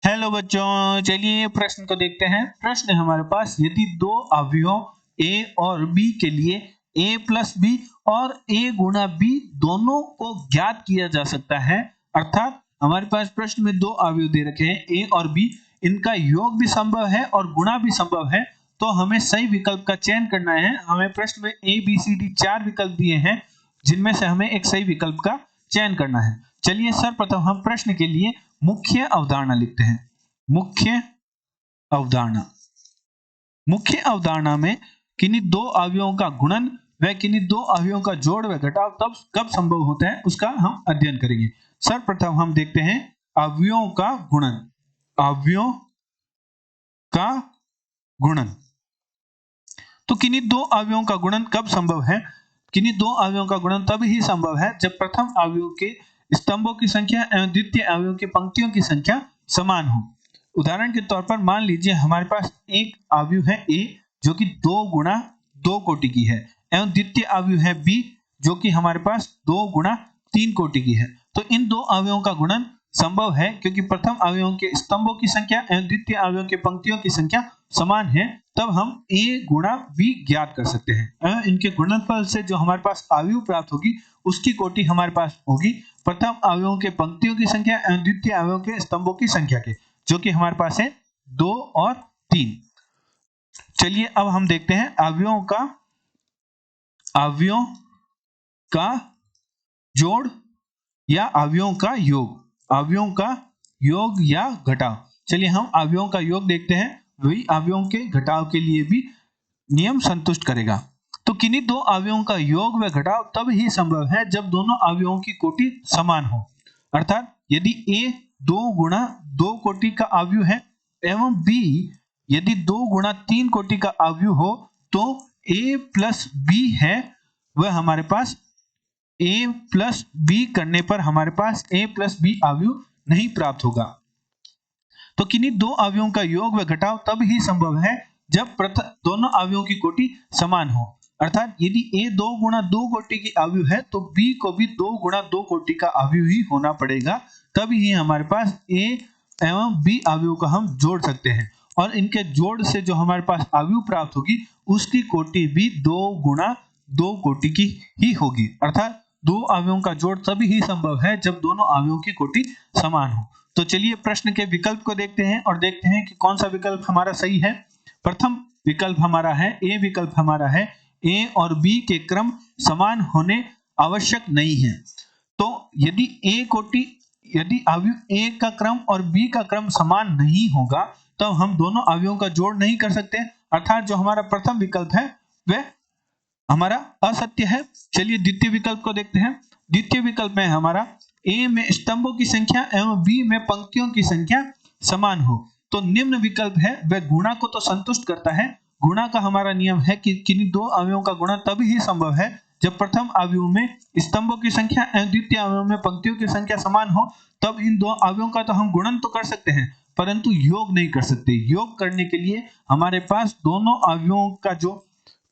Hello बच्चों, चलिए प्रश्न को देखते हैं। प्रश्न है हमारे पास, यदि दो अवयवों a और b के लिए a प्लस b और a गुणा b दोनों को ज्ञात किया जा सकता है, अर्थात हमारे पास प्रश्न में दो अवयव दे रखे हैं a और b, इनका योग भी संभव है और गुणा भी संभव है, तो हमें सही विकल्प का चयन करना है। हमें प्रश्न में a b c d 4 विकल्प दिए हैं, जिनमें से हमें एक सही विकल्प का चयन करना है। चलिए सर्वप्रथम हम प्रश्न के लिए मुख्य अवधारणा लिखते हैं। मुख्य अवधारणा में किन्हीं दो अवयवों का गुणन व किन्हीं दो अवयवों का जोड़ व घटाव तब कब संभव होता है, उसका हम अध्ययन करेंगे। सर्वप्रथम हम देखते हैं अवयवों का गुणन। अवयवों का गुणन, तो किन्हीं दो अवयवों का गुणन कब संभव है? किन्हीं दो अवयवों का गुणन तब ही संभव है जब प्रथम अवयव के स्तंभों की संख्या एवं द्वितीय अवयव की पंक्तियों की संख्या समान हो। उदाहरण के तौर पर मान लीजिए हमारे पास एक अवयव है a जो कि 2 गुणा 2 कोटि की है, एवं द्वितीय अवयव है b जो कि हमारे पास 2 गुणा 3 कोटि की है। तो इन दो अवयवों का गुणन संभव है क्योंकि प्रथम अवयवों के स्तंभों की संख्या एवं द्वितीय अवयव के पंक्तियों की संख्या समान है, तब हम a गुणा b ज्ञात कर सकते हैं। इनके गुणनफल से जो हमारे पास अवयव प्राप्त होगी उसकी कोटि हमारे पास होगी प्रथम अवयवों के पंक्तियों की संख्या एवं द्वितीय अवयवों के स्तंभों की संख्या के, जो कि हमारे पास है 2 और 3। चलिए अब हम देखते हैं अवयवों का जोड़ या अवयवों का योग, अवयवों का योग या घटाव। चलिए हम अवयवों का योग देखते हैं, वही अवयवों के घटाव के लिए भी नियम संतुष्ट करेगा। तो किन्हीं दो अवयवों का योग व घटाव तब ही संभव है जब दोनों अवयवों की कोटि समान हो, अर्थात यदि a 2 गुणा 2 कोटि का अवयव है एवं b यदि 2 गुणा 3 कोटि का अवयव हो, तो a प्लस b है वह हमारे पास a प्लस b करने पर हमारे पास a प्लस b अवयव नहीं प्राप्त होगा। तो किन्हीं दो अवयवों का योग व घटाव तब ही संभव है जब दोनों अवयवों की कोटि समान हो, अर्थात यदि a 2 गुणा 2 कोटि की अवयव है तो b को भी 2 गुणा 2 कोटि का अवयव ही होना पड़ेगा, तभी ही हमारे पास a एवं b अवयव का हम जोड़ सकते हैं, और इनके जोड़ से जो हमारे पास अवयव प्राप्त होगी उसकी कोटि भी 2 गुणा 2 कोटि की ही होगी, अर्थात दो अवयवों का जोड़ तभी ही संभव है जब दोनों अवयवों की कोटि समान हो। तो चलिए प्रश्न के विकल्प को देखते हैं और देखते हैं कि कौन सा विकल्प हमारा सही है। प्रथम विकल्प हमारा है ए विकल्प हमारा है a और b के क्रम समान होने आवश्यक नहीं है। तो यदि अवयव a का क्रम और b का क्रम समान नहीं होगा तो हम दोनों अवयवों का जोड़ नहीं कर सकते, अर्थात जो हमारा प्रथम विकल्प है वह हमारा असत्य है। चलिए द्वितीय विकल्प को देखते हैं। द्वितीय विकल्प में हमारा a में स्तंभों की संख्या एवं b में पंक्तियों की संख्या समान हो, तो निम्न विकल्प है वह गुणा को तो संतुष्ट करता है। गुणा का हमारा नियम है कि किन्हीं दो अवयवों का गुणा तभी ही संभव है जब प्रथम अवयव में स्तंभों की संख्या एवं द्वितीय अवयव में पंक्तियों की संख्या समान हो, तब इन दो अवयवों का तो हम गुणन तो कर सकते हैं परंतु योग नहीं कर सकते। योग करने के लिए हमारे पास दोनों अवयवों का जो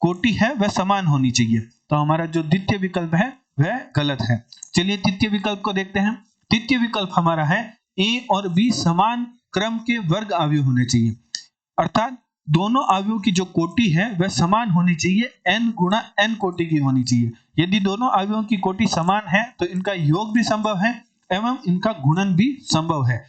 कोटि है वह समान होनी चाहिए, तो हमारा जो द्वितीय विकल्प है वह गलत है। चलिए तृतीय विकल्प को देखते हैं। तृतीय विकल्प हमारा है a और b समान क्रम के वर्ग अवयव होने चाहिए, अर्थात दोनों अवयवों की जो कोटि है वह समान होनी चाहिए, n गुणा n कोटि की होनी चाहिए। यदि दोनों अवयवों की कोटि समान है तो इनका योग भी संभव है एवं इनका गुणन भी संभव है।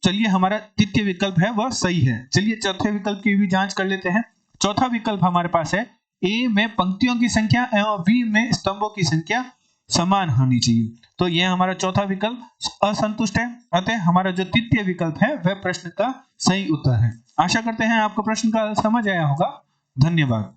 चलिए हमारा तृतीय विकल्प है वह सही है। चलिए चौथे विकल्प की भी जांच कर लेते हैं। चौथा विकल्प हमारे पास है a में पंक्तियों की संख्या एवं b में स्तंभों की संख्या समान होनी चाहिए, तो यह हमारा चौथा विकल्प असंतुष्ट है, अतः हमारा जो तृतीय विकल्प है वह प्रश्न का सही उत्तर है। आशा करते हैं आपको प्रश्न का समझ आया होगा। धन्यवाद।